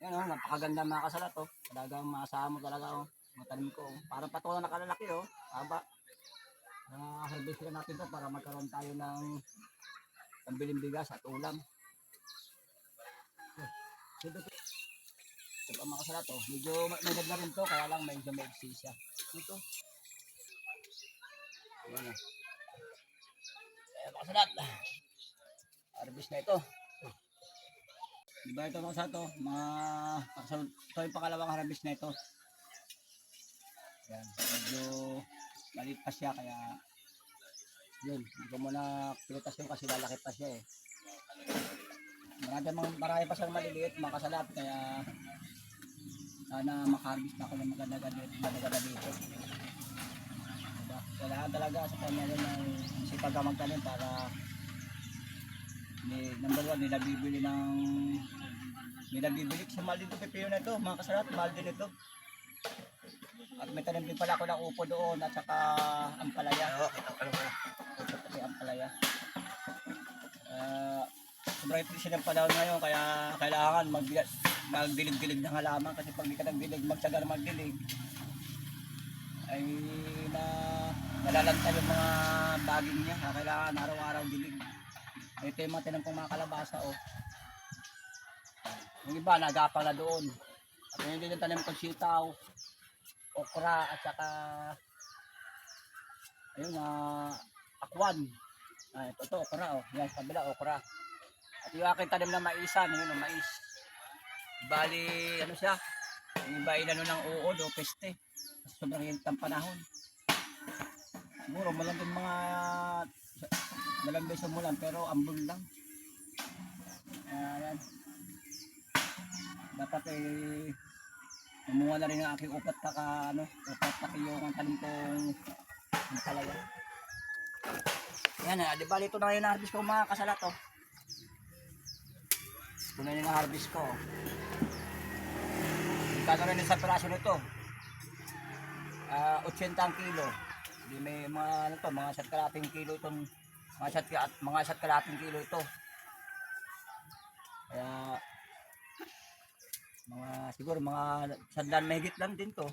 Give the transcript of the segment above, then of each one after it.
Yan oh, napakaganda mga kasalat oh. Talagang maasahan mo talaga oh. Matanim ko oh. Parang patulang nakalalaki oh. Haba. Harvest na natin to para magkaroon tayo ng pambiling bigas at ulam. Ito pa mga kasalat oh. Medyo may na rin to kaya lang medyo maigsi siya. Dito. Ayan oh. Ayan mga kasalat. Harvest na ito. Diba ito mga kasalat oh. Ito yung pangalawang harvest na ito. Ayan. Medyo malit pa siya kaya yun, hindi ko muna pilitas yun kasi lalaki pa siya eh. Marami pa siyang maliliit mga kasalat kaya sana makaharvest na ako ng maganda dito. Diba? Kailangan talaga sa kanya rin ng sipag ka magtanim para number 1 nilabibili kasi mahal din ito pipino na ito mga kasalat, mahal din ito. At may tanim din pala ako ng upo doon at saka ampalaya. Ampalaya. Sobrang presyo ng panahon ngayon kaya kailangan magdilig-dilig ng halaman kasi pag di ka nagdilig, magtsaga na magdilig ay nalalantay yung mga baging niya. Kailangan araw-araw dilig. Ito yung mga tinang pong mga kalabasa oh. Yung iba nagapang na doon. At yung din yung tanim kong sitaw, okra at saka ayun akwan. Ito okra oh. Yan kabila okra. At yung aking tanim na maisan, yun ang mais. Bali ano siya? Yung iba inano ng uod o peste. Sobrang init ang panahon. Siguro malambing sa mulan pero ambon lang. Ayan. Dapat mamunga na rin ang aking upat na kilo ang tanim kong talaya. Yan di bali ito na yung harvest ko mga kasalat oh. Ito na yung harvest ko. Kano rin sa piraso nito? 80 kilo. Di may mga mga sat kalating kilo itong mga sat kalating kilo ito. Kaya siguro mga sandan mahigit lang din to.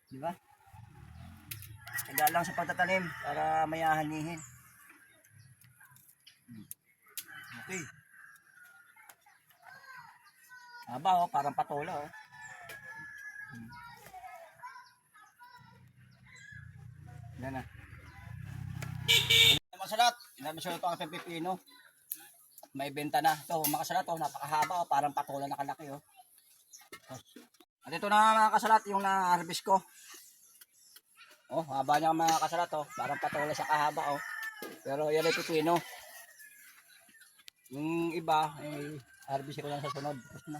Di ba? Kaya lang sa pagtatanim para mayahanihin. Okay. Haba oh, parang patola oh. Yan na. Masalat. Inamisyon ito ang pipino. May benta na. Ito mga kasalat oh, napakahaba oh, parang patola na kalaki oh. At ito na mga kasalat yung na-harvest ko. Oh, haba niya mga kasalat oh, parang patola sa kahaba oh. Pero yan ay pipino. Yung iba ay harvest ko lang sa sunod. Tapos na.